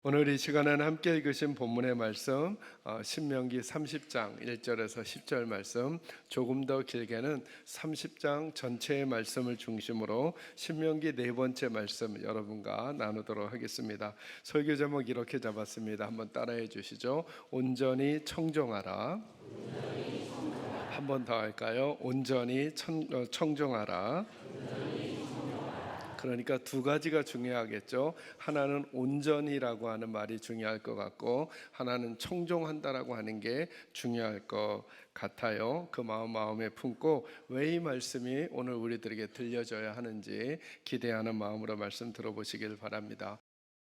오늘 이 시간에는 함께 읽으신 본문의 말씀 신명기 30장 1절에서 10절 말씀, 조금 더 길게는 30장 전체의 말씀을 중심으로 신명기 네 번째 말씀 여러분과 나누도록 하겠습니다. 설교 제목 이렇게 잡았습니다. 한번 따라해 주시죠. 온전히 청종하라. 한 번 더 할까요? 온전히 청종하라. 그러니까 두 가지가 중요하겠죠. 하나는 온전히라고 하는 말이 중요할 것 같고, 하나는 청종한다라고 하는 게 중요할 것 같아요. 그 마음에 품고 왜 이 말씀이 오늘 우리들에게 들려져야 하는지 기대하는 마음으로 말씀 들어보시길 바랍니다.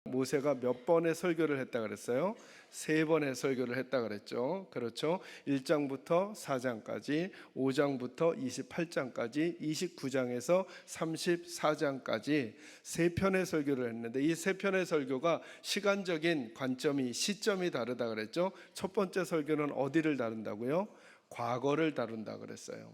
모세가 몇 번의 설교를 했다 그랬어요? 3번의 설교를 했다 그랬죠. 그렇죠. 1장부터 4장까지, 5장부터 28장까지, 29장에서 34장까지 3편의 설교를 했는데, 이 3편의 설교가 시간적인 관점이, 시점이 다르다 그랬죠. 첫 번째 설교는 어디를 다룬다고요? 과거를 다룬다 그랬어요.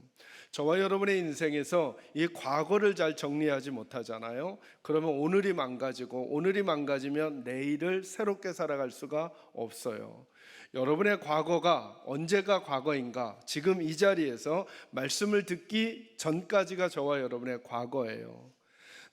저와 여러분의 인생에서 이 과거를 잘 정리하지 못하잖아요. 그러면 오늘이 망가지고, 오늘이 망가지면 내일을 새롭게 살아갈 수가 없어요. 여러분의 과거가 언제가 과거인가? 지금 이 자리에서 말씀을 듣기 전까지가 저와 여러분의 과거예요.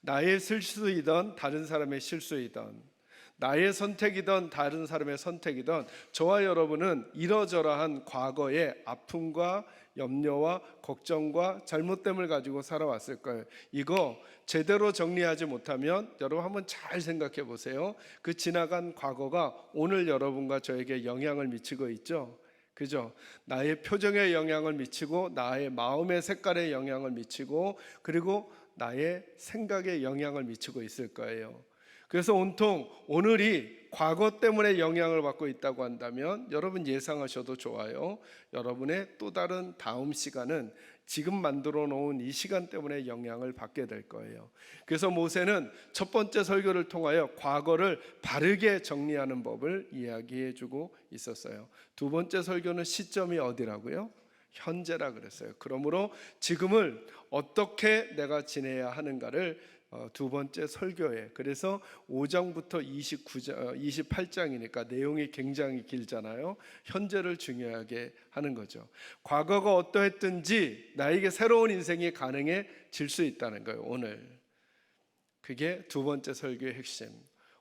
나의 실수이든 다른 사람의 실수이든, 나의 선택이든 다른 사람의 선택이든, 저와 여러분은 이러저러한 과거의 아픔과 염려와 걱정과 잘못됨을 가지고 살아왔을 거예요. 이거 제대로 정리하지 못하면 여러분 한번 잘 생각해 보세요. 그 지나간 과거가 오늘 여러분과 저에게 영향을 미치고 있죠. 그죠? 나의 표정에 영향을 미치고, 나의 마음의 색깔에 영향을 미치고, 그리고 나의 생각에 영향을 미치고 있을 거예요. 그래서 온통 오늘이 과거 때문에 영향을 받고 있다고 한다면 여러분 예상하셔도 좋아요. 여러분의 또 다른 다음 시간은 지금 만들어 놓은 이 시간 때문에 영향을 받게 될 거예요. 그래서 모세는 첫 번째 설교를 통하여 과거를 바르게 정리하는 법을 이야기해 주고 있었어요. 두 번째 설교는 시점이 어디라고요? 현재라 그랬어요. 그러므로 지금을 어떻게 내가 지내야 하는가를 두 번째 설교에, 그래서 5장부터 28장이니까 내용이 굉장히 길잖아요. 현재를 중요하게 하는 거죠. 과거가 어떠했든지 나에게 새로운 인생이 가능해질 수 있다는 거예요. 오늘 그게 두 번째 설교의 핵심.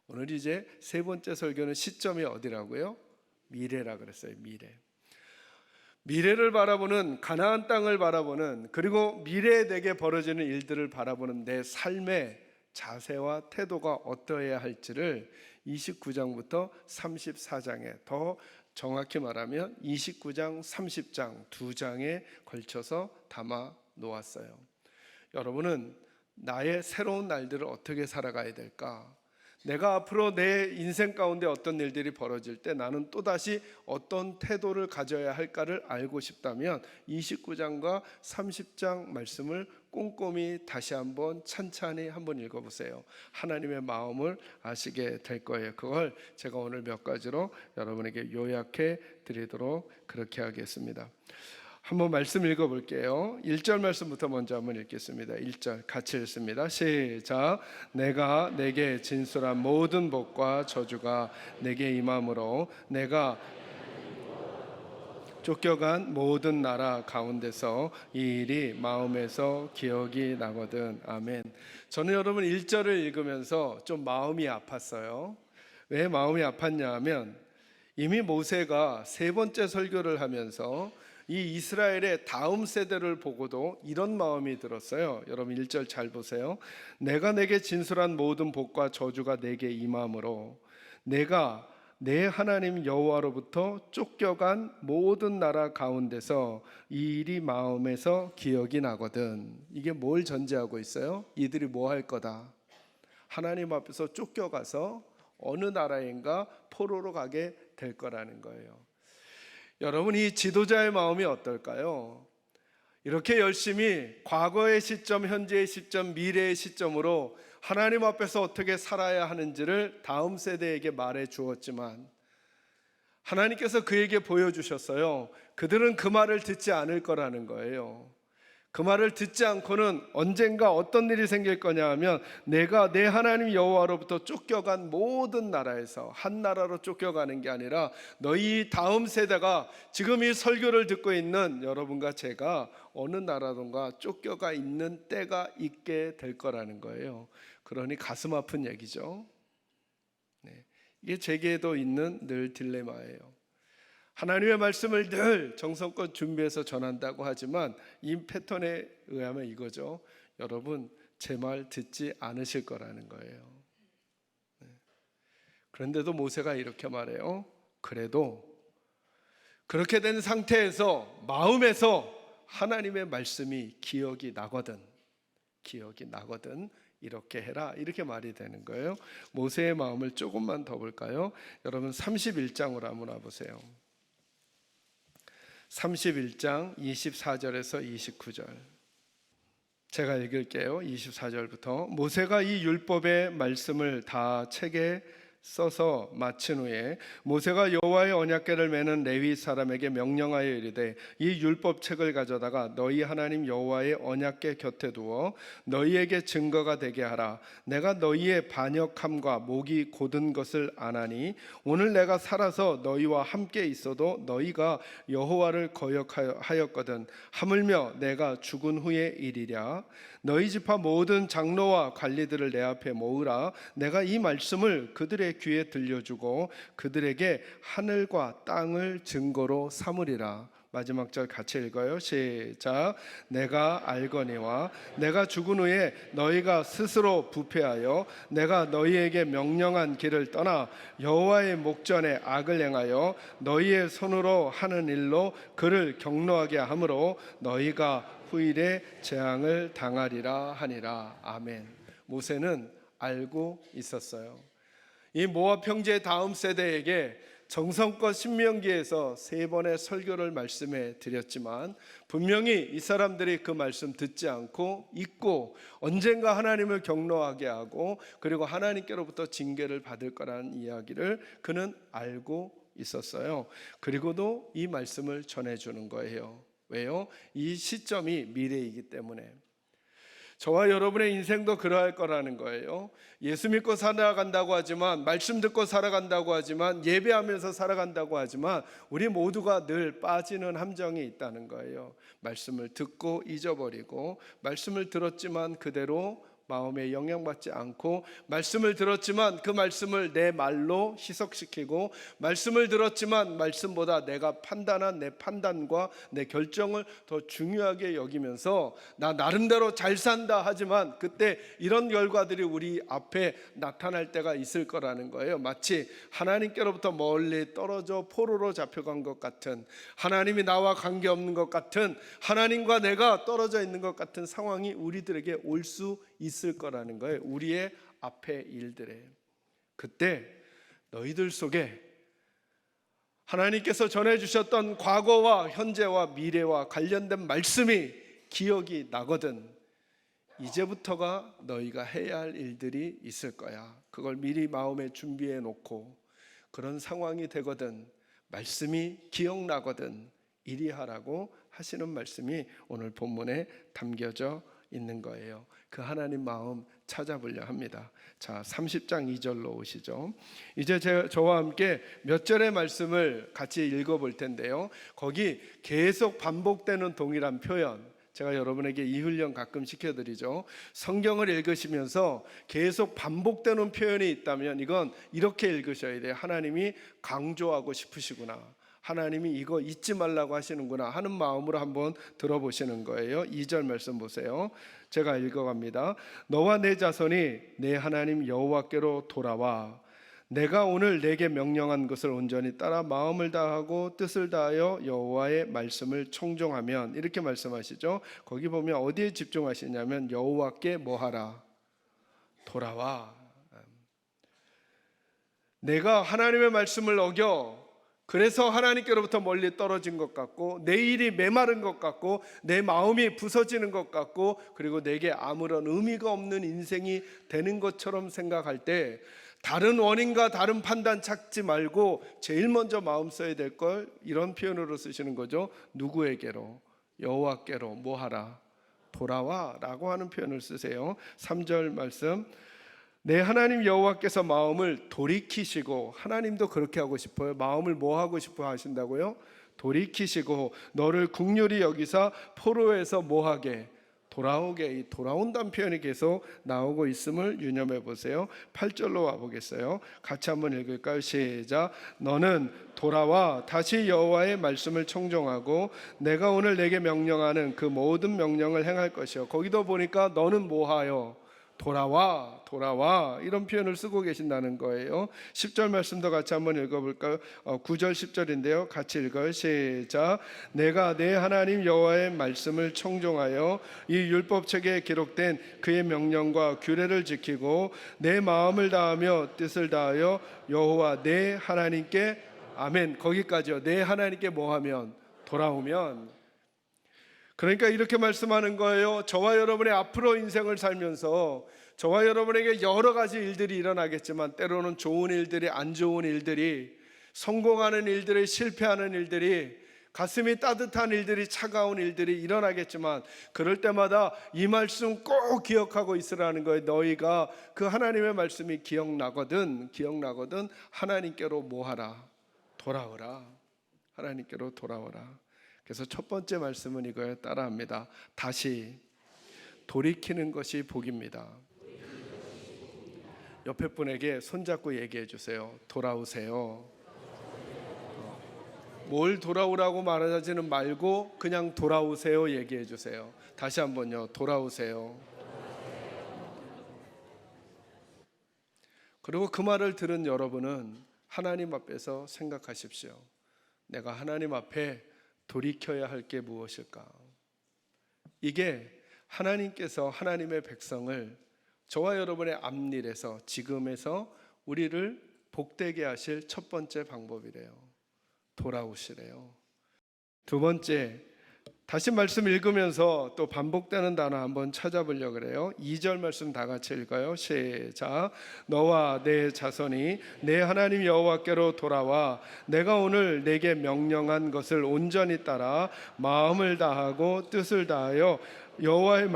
오늘 이제 세 번째 설교는 시점이 어디라고요? 미래라 그랬어요. 미래를 바라보는, 가나안 땅을 바라보는, 그리고 미래에 내게 벌어지는 일들을 바라보는 내 삶의 자세와 태도가 어떠해야 할지를 29장부터 34장에, 더 정확히 말하면 29장, 30장 두 장에 걸쳐서 담아 놓았어요. 여러분은 나의 새로운 날들을 어떻게 살아가야 될까? 내가 앞으로 내 인생 가운데 어떤 일들이 벌어질 때 나는 또다시 어떤 태도를 가져야 할까를 알고 싶다면 29장과 30장 말씀을 꼼꼼히 다시 한번 찬찬히 한번 읽어보세요. 하나님의 마음을 아시게 될 거예요. 그걸 제가 오늘 몇 가지로 여러분에게 요약해 드리도록 그렇게 하겠습니다. 한번 말씀 읽어볼게요. 1절 말씀부터 먼저 한번 읽겠습니다. 1절 같이 읽습니다. 시작. 내가 내게 진술한 모든 복과 저주가 내게 임함으로 내가 쫓겨간 모든 나라 가운데서 이 일이 마음에서 기억이 나거든. 아멘. 저는 여러분 1절을 읽으면서 좀 마음이 아팠어요. 왜 마음이 아팠냐 하면, 이미 모세가 세 번째 설교를 하면서 이 이스라엘의 다음 세대를 보고도 이런 마음이 들었어요. 여러분 1절 잘 보세요. 내가 내게 진술한 모든 복과 저주가 내게 임함으로 내가 내 하나님 여호와로부터 쫓겨간 모든 나라 가운데서 이 일이 마음에서 기억이 나거든. 이게 뭘 전제하고 있어요? 이들이 뭐 할 거다? 하나님 앞에서 쫓겨가서 어느 나라인가 포로로 가게 될 거라는 거예요. 여러분, 이 지도자의 마음이 어떨까요? 이렇게 열심히 과거의 시점, 현재의 시점, 미래의 시점으로 하나님 앞에서 어떻게 살아야 하는지를 다음 세대에게 말해 주었지만 하나님께서 그에게 보여주셨어요. 그들은 그 말을 듣지 않을 거라는 거예요. 그 말을 듣지 않고는 언젠가 어떤 일이 생길 거냐 하면 내가 내 하나님 여호와로부터 쫓겨간 모든 나라에서 한 나라로 쫓겨가는 게 아니라 너희 다음 세대가 지금 이 설교를 듣고 있는 여러분과 제가 어느 나라론가 쫓겨가 있는 때가 있게 될 거라는 거예요. 그러니 가슴 아픈 얘기죠. 네. 이게 제게도 있는 늘 딜레마예요. 하나님의 말씀을 늘 정성껏 준비해서 전한다고 하지만 이 패턴에 의하면 이거죠. 여러분 제 말 듣지 않으실 거라는 거예요. 그런데도 모세가 이렇게 말해요. 그래도 그렇게 된 상태에서 마음에서 하나님의 말씀이 기억이 나거든 이렇게 해라, 이렇게 말이 되는 거예요. 모세의 마음을 조금만 더 볼까요? 여러분 31장으로 한번 와보세요. 31장 24절에서 29절 제가 읽을게요. 24절부터 모세가 이 율법의 말씀을 다 책에 써서 마친 후에 모세가 여호와의 언약궤를 메는 레위 사람에게 명령하여 이르되 이 율법책을 가져다가 너희 하나님 여호와의 언약궤 곁에 두어 너희에게 증거가 되게 하라. 내가 너희의 반역함과 목이 곧은 것을 아나니 오늘 내가 살아서 너희와 함께 있어도 너희가 여호와를 거역하였거든 하물며 내가 죽은 후의 일이랴. 너희 지파 모든 장로와 관리들을 내 앞에 모으라. 내가 이 말씀을 그들의 귀에 들려주고 그들에게 하늘과 땅을 증거로 삼으리라. 마지막 절 같이 읽어요. 시작. 내가 알거니와 내가 죽은 후에 너희가 스스로 부패하여 내가 너희에게 명령한 길을 떠나 여호와의 목전에 악을 행하여 너희의 손으로 하는 일로 그를 경노하게 하므로 너희가 후일에 재앙을 당하리라 하니라. 아멘. 모세는 알고 있었어요. 이 모압 형제의 다음 세대에게 정성껏 신명기에서 3번의 설교를 말씀해 드렸지만 분명히 이 사람들이 그 말씀 듣지 않고 잊고 언젠가 하나님을 경노하게 하고 그리고 하나님께로부터 징계를 받을 거라는 이야기를 그는 알고 있었어요. 그리고도 이 말씀을 전해주는 거예요. 왜요? 이 시점이 미래이기 때문에. 저와 여러분의 인생도 그러할 거라는 거예요. 예수 믿고 살아간다고 하지만, 말씀 듣고 살아간다고 하지만, 예배하면서 살아간다고 하지만 우리 모두가 늘 빠지는 함정이 있다는 거예요. 말씀을 듣고 잊어버리고, 말씀을 들었지만 그대로 마음에 영향받지 않고, 말씀을 들었지만 그 말씀을 내 말로 희석시키고, 말씀을 들었지만 말씀보다 내가 판단한 내 판단과 내 결정을 더 중요하게 여기면서 나 나름대로 잘 산다 하지만 그때 이런 결과들이 우리 앞에 나타날 때가 있을 거라는 거예요. 마치 하나님께로부터 멀리 떨어져 포로로 잡혀간 것 같은, 하나님이 나와 관계없는 것 같은, 하나님과 내가 떨어져 있는 것 같은 상황이 우리들에게 올 수 있을 거라는 거예요. 우리의 앞에 일들에. 그때 너희들 속에 하나님께서 전해주셨던 과거와 현재와 미래와 관련된 말씀이 기억이 나거든. 이제부터가 너희가 해야 할 일들이 있을 거야. 그걸 미리 마음에 준비해 놓고, 그런 상황이 되거든 말씀이 기억나거든 이리 하라고 하시는 말씀이 오늘 본문에 담겨져 있는 거예요. 그 하나님 마음 찾아보려 합니다. 자, 30장 2절로 오시죠. 이제 저와 함께 몇 절의 말씀을 같이 읽어볼 텐데요. 거기 계속 반복되는 동일한 표현, 제가 여러분에게 이 훈련 가끔 시켜드리죠. 성경을 읽으시면서 계속 반복되는 표현이 있다면 이건 이렇게 읽으셔야 돼요. 하나님이 강조하고 싶으시구나, 하나님이 이거 잊지 말라고 하시는구나 하는 마음으로 한번 들어보시는 거예요. 2절 말씀 보세요. 제가 읽어갑니다. 너와 내 자손이 내 하나님 여호와께로 돌아와 내가 오늘 내게 명령한 것을 온전히 따라 마음을 다하고 뜻을 다하여 여호와의 말씀을 청종하면, 이렇게 말씀하시죠. 거기 보면 어디에 집중하시냐면 여호와께 뭐하라? 돌아와. 내가 하나님의 말씀을 어겨 그래서 하나님께로부터 멀리 떨어진 것 같고, 내 일이 메마른 것 같고, 내 마음이 부서지는 것 같고, 그리고 내게 아무런 의미가 없는 인생이 되는 것처럼 생각할 때 다른 원인과 다른 판단 찾지 말고 제일 먼저 마음 써야 될 걸 이런 표현으로 쓰시는 거죠. 누구에게로? 여호와께로 뭐하라? 돌아와 라고 하는 표현을 쓰세요. 3절 말씀, 내 하나님 여호와께서 마음을 돌이키시고, 하나님도 그렇게 하고 싶어요. 마음을 뭐 하고 싶어 하신다고요? 돌이키시고 너를 긍휼히 여기사 포로에서 뭐하게? 돌아오게. 이 돌아온다는 표현이 계속 나오고 있음을 유념해 보세요. 8절로 와보겠어요. 같이 한번 읽을까요? 시작. 너는 돌아와 다시 여호와의 말씀을 청종하고 내가 오늘 내게 명령하는 그 모든 명령을 행할 것이요. 거기도 보니까 너는 뭐하여? 돌아와 이런 표현을 쓰고 계신다는 거예요. 10절 말씀도 같이 한번 읽어볼까요? 9절 10절인데요 같이 읽어요. 시작. 내가 내 하나님 여호와의 말씀을 청종하여 이 율법책에 기록된 그의 명령과 규례를 지키고 내 마음을 다하며 뜻을 다하여 여호와 내 하나님께, 아멘, 거기까지요. 내 하나님께 뭐하면? 돌아오면. 그러니까 이렇게 말씀하는 거예요. 저와 여러분의 앞으로 인생을 살면서 저와 여러분에게 여러 가지 일들이 일어나겠지만, 때로는 좋은 일들이, 안 좋은 일들이, 성공하는 일들이, 실패하는 일들이, 가슴이 따뜻한 일들이, 차가운 일들이 일어나겠지만, 그럴 때마다 이 말씀 꼭 기억하고 있으라는 거예요. 너희가 그 하나님의 말씀이 기억나거든 하나님께로 뭐하라? 돌아오라. 하나님께로 돌아오라. 그래서 첫 번째 말씀은 이거예요. 따라합니다. 다시 돌이키는 것이 복입니다. 옆에 분에게 손잡고 얘기해 주세요. 돌아오세요. 뭘 돌아오라고 말하지는 말고 그냥 돌아오세요 얘기해 주세요. 다시 한번요. 돌아오세요. 그리고 그 말을 들은 여러분은 하나님 앞에서 생각하십시오. 내가 하나님 앞에 돌이켜야 할 게 무엇일까? 이게 하나님께서 하나님의 백성을 저와 여러분의 앞일에서, 지금에서 우리를 복되게 하실 첫 번째 방법이래요. 돌아오시래요. 두 번째, 다시 말씀 읽으면서 또 반복되는 단어 한번 찾아보려고 그래요. 2절 말씀 다 같이 읽어요. 시작. 너와 내 자손이 내 하나님 여호와께로 돌아와 내가 오늘 내게 명령한 것을 온전히 따라 마음을 다하고 뜻을 다하여 여호와의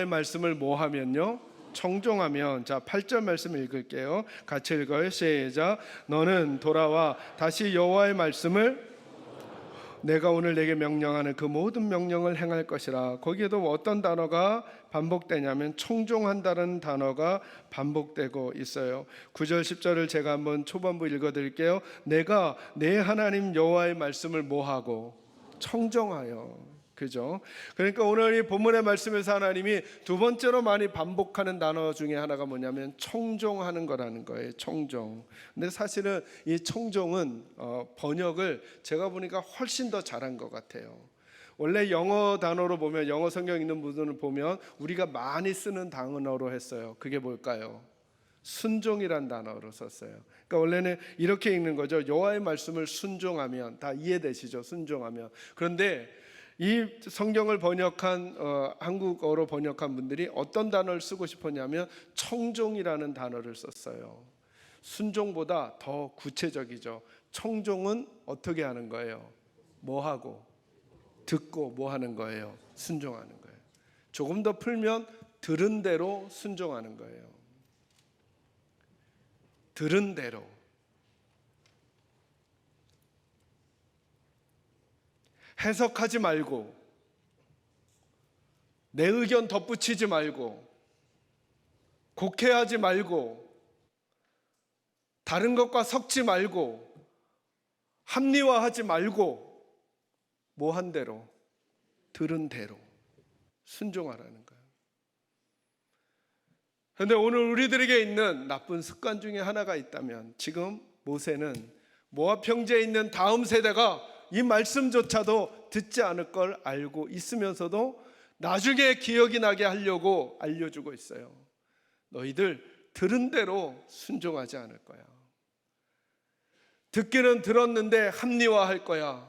말씀을 뭐 하면요? 청종하면. 자, 8절 말씀 읽을게요. 같이 읽어요. 시작. 너는 돌아와 다시 여호와의 말씀을, 내가 오늘 내게 명령하는 그 모든 명령을 행할 것이라. 거기에도 어떤 단어가 반복되냐면 청종한다는 단어가 반복되고 있어요. 9절 10절을 제가 한번 초반부 읽어드릴게요. 내가 내 하나님 여호와의 말씀을 뭐하고? 청종하여. 그죠? 그러니까 오늘 이 본문의 말씀에서 하나님이 두 번째로 많이 반복하는 단어 중에 하나가 뭐냐면 청종하는 거라는 거예요. 청종. 근데 사실은 이 청종은 번역을 제가 보니까 훨씬 더 잘한 것 같아요. 원래 영어 단어로 보면, 영어 성경 있는 분들을 보면 우리가 많이 쓰는 단어로 했어요. 그게 뭘까요? 순종이란 단어로 썼어요. 그러니까 원래는 이렇게 읽는 거죠. 여호와의 말씀을 순종하면. 다 이해되시죠? 순종하면. 그런데 이 성경을 번역한 한국어로 번역한 분들이 어떤 단어를 쓰고 싶었냐면 청종이라는 단어를 썼어요. 순종보다 더 구체적이죠. 청종은 어떻게 하는 거예요? 뭐 하고? 듣고 뭐 하는 거예요? 순종하는 거예요. 조금 더 풀면 들은 대로 순종하는 거예요. 들은 대로. 해석하지 말고, 내 의견 덧붙이지 말고, 곡해하지 말고, 다른 것과 섞지 말고, 합리화하지 말고, 뭐 한 대로? 들은 대로 순종하라는 거예요. 그런데 오늘 우리들에게 있는 나쁜 습관 중에 하나가 있다면, 지금 모세는 모압 평지에 있는 다음 세대가 이 말씀조차도 듣지 않을 걸 알고 있으면서도 나중에 기억이 나게 하려고 알려주고 있어요. 너희들 들은 대로 순종하지 않을 거야. 듣기는 들었는데 합리화할 거야.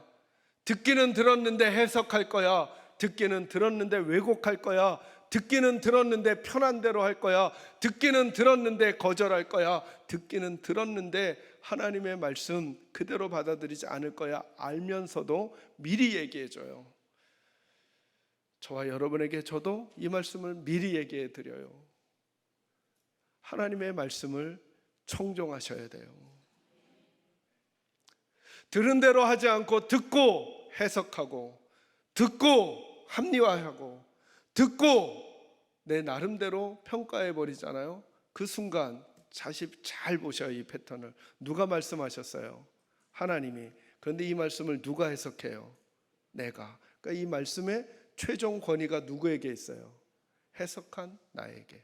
듣기는 들었는데 해석할 거야. 듣기는 들었는데 왜곡할 거야. 듣기는 들었는데 편한 대로 할 거야. 듣기는 들었는데 거절할 거야. 듣기는 들었는데 하나님의 말씀 그대로 받아들이지 않을 거야. 알면서도 미리 얘기해줘요. 저와 여러분에게 저도 이 말씀을 미리 얘기해 드려요. 하나님의 말씀을 청종하셔야 돼요. 들은 대로 하지 않고 듣고 해석하고, 듣고 합리화하고, 듣고 내 나름대로 평가해 버리잖아요. 그 순간 자식 잘 보셔요. 이 패턴을. 누가 말씀하셨어요? 하나님이. 그런데 이 말씀을 누가 해석해요? 내가. 그러니까 이 말씀의 최종 권위가 누구에게 있어요? 해석한 나에게.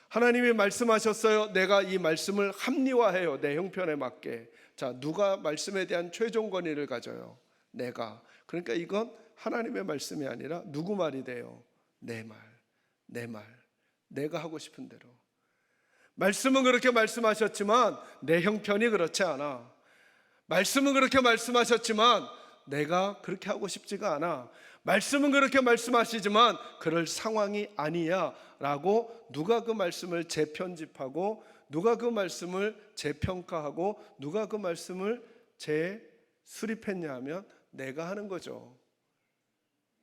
하나님이 말씀하셨어요. 내가 이 말씀을 합리화해요. 내 형편에 맞게. 자, 누가 말씀에 대한 최종 권위를 가져요? 내가. 그러니까 이건 하나님의 말씀이 아니라 누구 말이 돼요? 내 말, 내 말, 내가 하고 싶은 대로. 말씀은 그렇게 말씀하셨지만 내 형편이 그렇지 않아. 말씀은 그렇게 말씀하셨지만 내가 그렇게 하고 싶지가 않아. 말씀은 그렇게 말씀하시지만 그럴 상황이 아니야 라고 누가 그 말씀을 재편집하고, 누가 그 말씀을 재평가하고, 누가 그 말씀을 재수립했냐 하면 내가 하는 거죠.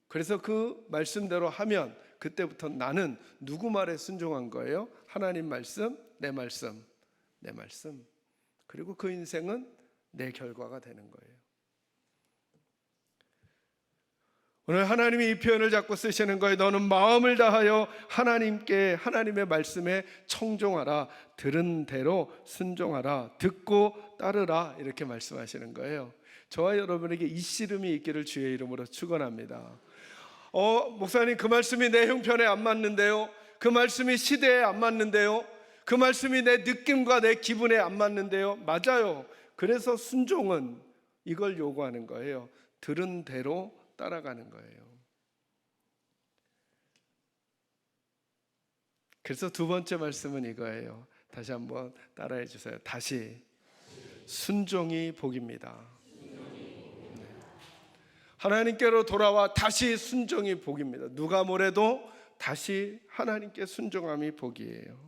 그래서 그 말씀대로 하면 그때부터 나는 누구 말에 순종한 거예요? 하나님 말씀, 내 말씀, 내 말씀. 그리고 그 인생은 내 결과가 되는 거예요. 오늘 하나님이 이 표현을 자꾸 쓰시는 거예요. 너는 마음을 다하여 하나님께, 하나님의 말씀에 청종하라. 들은 대로 순종하라. 듣고 따르라. 이렇게 말씀하시는 거예요. 저와 여러분에게 이 씨름이 있기를 주의 이름으로 축원합니다. 목사님, 그 말씀이 내 형편에 안 맞는데요. 그 말씀이 시대에 안 맞는데요. 그 말씀이 내 느낌과 내 기분에 안 맞는데요. 맞아요. 그래서 순종은 이걸 요구하는 거예요. 들은 대로 따라가는 거예요. 그래서 두 번째 말씀은 이거예요. 다시 한번 따라해 주세요. 다시. 순종이 복입니다. 하나님께로 돌아와 다시 순종이 복입니다. 누가 뭐래도 다시 하나님께 순종함이 복이에요.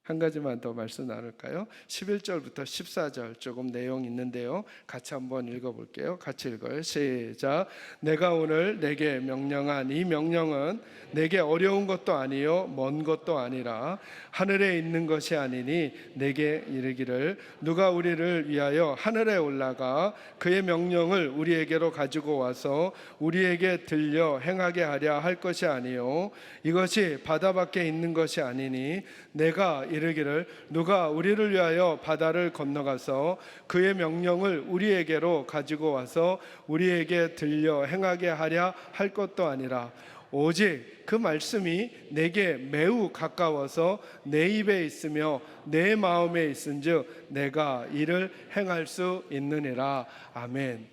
한 가지만 더 말씀 나눌까요? 11절부터 14절 조금 내용 있는데요. 같이 한번 읽어볼게요. 같이 읽어요. 시작. 내가 오늘 내게 명령한 이 명령은 내게 어려운 것도 아니요 먼 것도 아니라 하늘에 있는 것이 아니니 내게 이르기를 누가 우리를 위하여 하늘에 올라가 그의 명령을 우리에게로 가지고 와서 우리에게 들려 행하게 하랴 할 것이 아니요 이것이 바다 밖에 있는 것이 아니니 내가 이르기를 누가 우리를 위하여 바다를 건너가서 그의 명령을 우리에게로 가지고 와서 우리에게 들려 행하게 하랴 할 것도 아니라 오직 그 말씀이 내게 매우 가까워서 내 입에 있으며 내 마음에 있은즉 내가 이를 행할 수 있느니라. 아멘.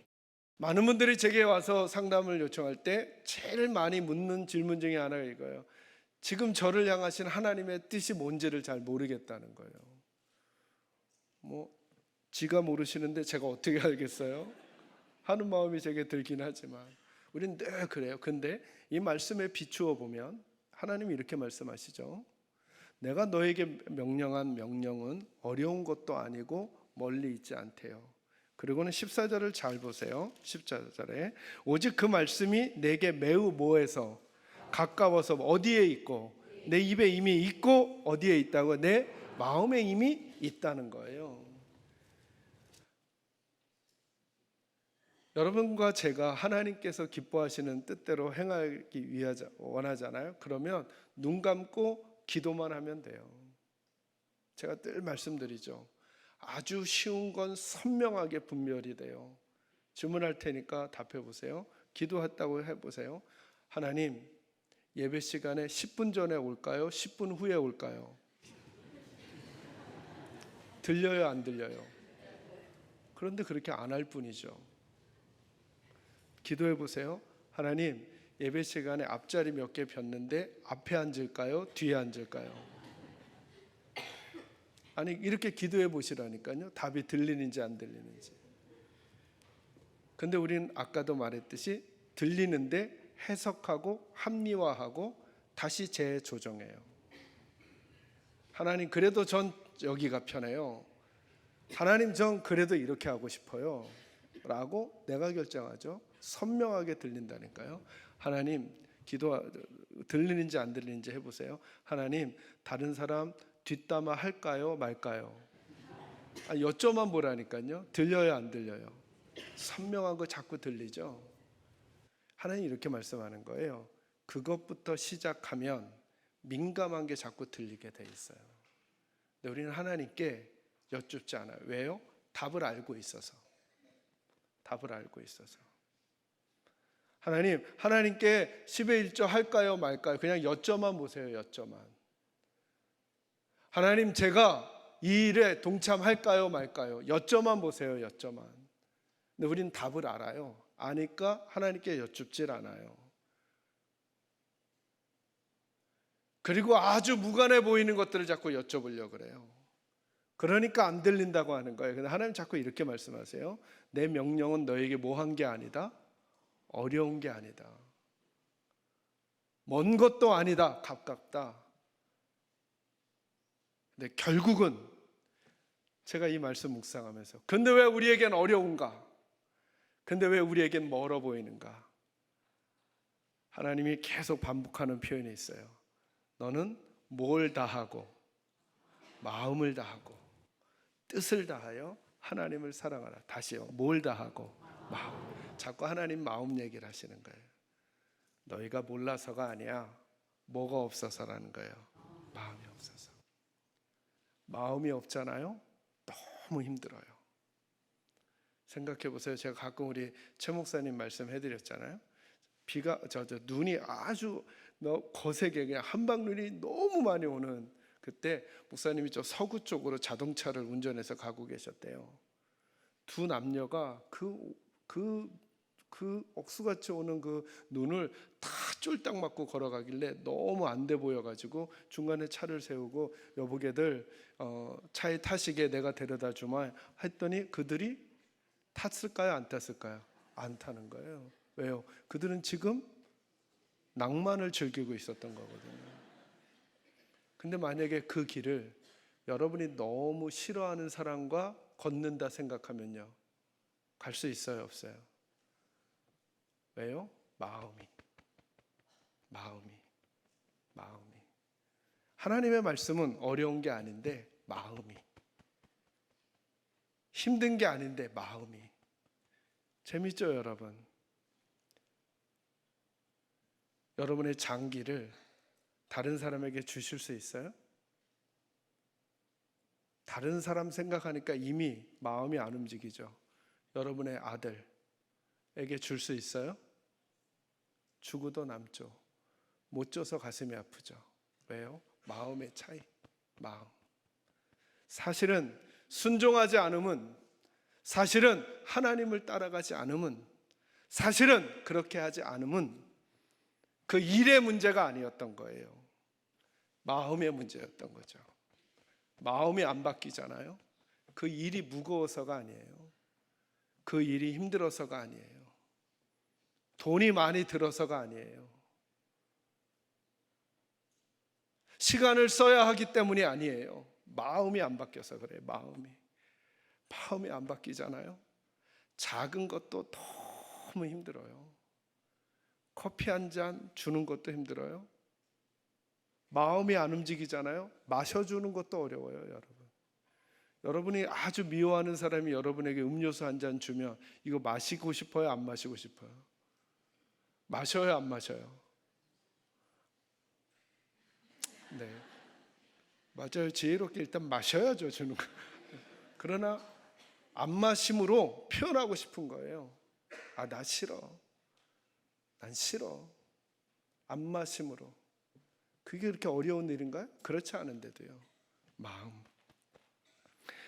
많은 분들이 제게 와서 상담을 요청할 때 제일 많이 묻는 질문 중에 하나가 이거예요. 지금 저를 향하신 하나님의 뜻이 뭔지를 잘 모르겠다는 거예요. 지가 모르시는데 제가 어떻게 알겠어요? 하는 마음이 제게 들긴 하지만 우리는 늘 그래요. 근데 이 말씀에 비추어 보면 하나님이 이렇게 말씀하시죠. 내가 너에게 명령한 명령은 어려운 것도 아니고 멀리 있지 않대요. 그리고는 14절을 잘 보세요. 14절에 오직 그 말씀이 내게 매우 뭐해서 가까워서 어디에 있고 내 입에 이미 있고 어디에 있다고 내 마음에 이미 있다는 거예요. 여러분과 제가 하나님께서 기뻐하시는 뜻대로 행하기 원하잖아요. 그러면 눈 감고 기도만 하면 돼요. 제가 늘 말씀드리죠. 아주 쉬운 건 선명하게 분별이 돼요. 질문할 테니까 답해 보세요. 기도했다고 해보세요. 하나님, 예배 시간에 10분 전에 올까요? 10분 후에 올까요? 들려요, 안 들려요? 그런데 그렇게 안 할 뿐이죠. 기도해 보세요. 하나님, 예배 시간에 앞자리 몇 개 폈는데 앞에 앉을까요? 뒤에 앉을까요? 아니, 이렇게 기도해 보시라니까요. 답이 들리는지 안 들리는지. 근데 우리는 아까도 말했듯이 들리는데 해석하고 합리화하고 다시 재조정해요. 하나님, 그래도 전 여기가 편해요. 하나님, 전 그래도 이렇게 하고 싶어요 라고 내가 결정하죠. 선명하게 들린다니까요. 하나님, 기도 들리는지 안 들리는지 해보세요. 하나님, 다른 사람 뒷담화 할까요 말까요? 여쭤만 보라니까요. 들려요 안 들려요? 선명한 거 자꾸 들리죠. 하나님 이렇게 말씀하는 거예요. 그것부터 시작하면 민감한 게 자꾸 들리게 돼 있어요. 근데 우리는 하나님께 여쭙지 않아요. 왜요? 답을 알고 있어서. 답을 알고 있어서. 하나님, 하나님께 10의 1조 할까요 말까요? 그냥 여쭤만 보세요. 여쭤만. 하나님, 제가 이 일에 동참할까요 말까요? 여쭤만 보세요. 여쭤만. 근데 우리는 답을 알아요. 아니까 하나님께 여쭙질 않아요. 그리고 아주 무관해 보이는 것들을 자꾸 여쭤보려고 그래요. 그러니까 안 들린다고 하는 거예요. 근데 하나님 자꾸 이렇게 말씀하세요. 내 명령은 너에게 뭐한 게 아니다? 어려운 게 아니다. 먼 것도 아니다. 가깝다. 근데 결국은 제가 이 말씀 묵상하면서 근데 왜 우리에겐 어려운가? 근데 왜 우리에겐 멀어 보이는가? 하나님이 계속 반복하는 표현이 있어요. 너는 뭘 다하고 마음을 다하고 뜻을 다하여 하나님을 사랑하라. 다시요. 뭘 다하고 마음. 자꾸 하나님 마음 얘기를 하시는 거예요. 너희가 몰라서가 아니야. 뭐가 없어서라는 거예요. 마음이 없어서. 마음이 없잖아요. 너무 힘들어요. 생각해 보세요. 제가 가끔 우리 최 목사님 말씀해 드렸잖아요. 비가 눈이 아주 거세게 그냥 한방눈이 너무 많이 오는 그때 목사님이 저 서구 쪽으로 자동차를 운전해서 가고 계셨대요. 두 남녀가 그 억수같이 오는 그 눈을 다 쫄딱 맞고 걸어가길래 너무 안 돼 보여가지고 중간에 차를 세우고 여보게들 차에 타시게 내가 데려다 주마 했더니 그들이 탔을까요? 안 탔을까요? 안 타는 거예요. 왜요? 그들은 지금 낭만을 즐기고 있었던 거거든요. 근데 만약에 그 길을 여러분이 너무 싫어하는 사람과 걷는다 생각하면요, 갈 수 있어요? 없어요? 왜요? 마음이. 하나님의 말씀은 어려운 게 아닌데 마음이. 힘든 게 아닌데 마음이. 재밌죠, 여러분? 여러분의 장기를 다른 사람에게 주실 수 있어요? 다른 사람 생각하니까 이미 마음이 안 움직이죠. 여러분의 아들에게 줄 수 있어요? 주고도 남죠. 못 줘서 가슴이 아프죠. 왜요? 마음의 차이. 마음. 사실은 순종하지 않으면, 사실은 하나님을 따라가지 않으면, 사실은 그렇게 하지 않으면 그 일의 문제가 아니었던 거예요. 마음의 문제였던 거죠. 마음이 안 바뀌잖아요. 그 일이 무거워서가 아니에요. 그 일이 힘들어서가 아니에요. 돈이 많이 들어서가 아니에요. 시간을 써야 하기 때문이 아니에요. 마음이 안 바뀌어서 그래요. 마음이 안 바뀌잖아요. 작은 것도 너무 힘들어요. 커피 한 잔 주는 것도 힘들어요. 마음이 안 움직이잖아요. 마셔주는 것도 어려워요, 여러분. 여러분이 아주 미워하는 사람이 여러분에게 음료수 한 잔 주면 이거 마시고 싶어요, 안 마시고 싶어요? 마셔요, 안 마셔요? 네, 맞아요. 지혜롭게 일단 마셔야죠, 주는 거. 그러나 안 마심으로 표현하고 싶은 거예요. 나 싫어. 난 싫어. 안 마심으로. 그게 그렇게 어려운 일인가요? 그렇지 않은데도요. 마음.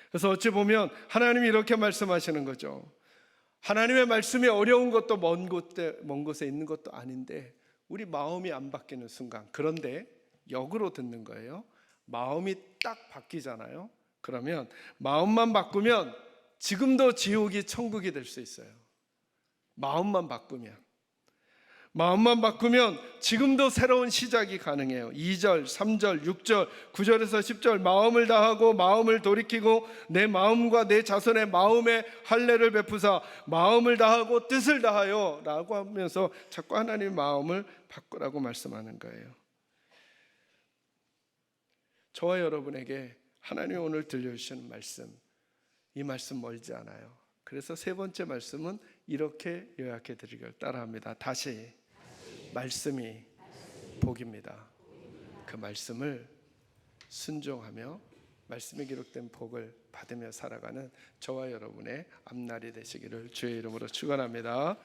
그래서 어찌 보면 하나님이 이렇게 말씀하시는 거죠. 하나님의 말씀이 어려운 것도 먼 곳에 있는 것도 아닌데 우리 마음이 안 바뀌는 순간, 그런데 역으로 듣는 거예요. 마음이 딱 바뀌잖아요. 그러면 마음만 바꾸면 지금도 지옥이 천국이 될 수 있어요. 마음만 바꾸면. 마음만 바꾸면 지금도 새로운 시작이 가능해요. 2절, 3절, 6절, 9절에서 10절 마음을 다하고 마음을 돌이키고 내 마음과 내 자손의 마음에 할례를 베푸사 마음을 다하고 뜻을 다하여 라고 하면서 자꾸 하나님의 마음을 바꾸라고 말씀하는 거예요. 저와 여러분에게 하나님이 오늘 들려주시는 말씀, 이 말씀 멀지 않아요. 그래서 세 번째 말씀은 이렇게 요약해 드리길 따라합니다. 다시 말씀이 복입니다. 그 말씀을 순종하며 말씀에 기록된 복을 받으며 살아가는 저와 여러분의 앞날이 되시기를 주의 이름으로 축원합니다.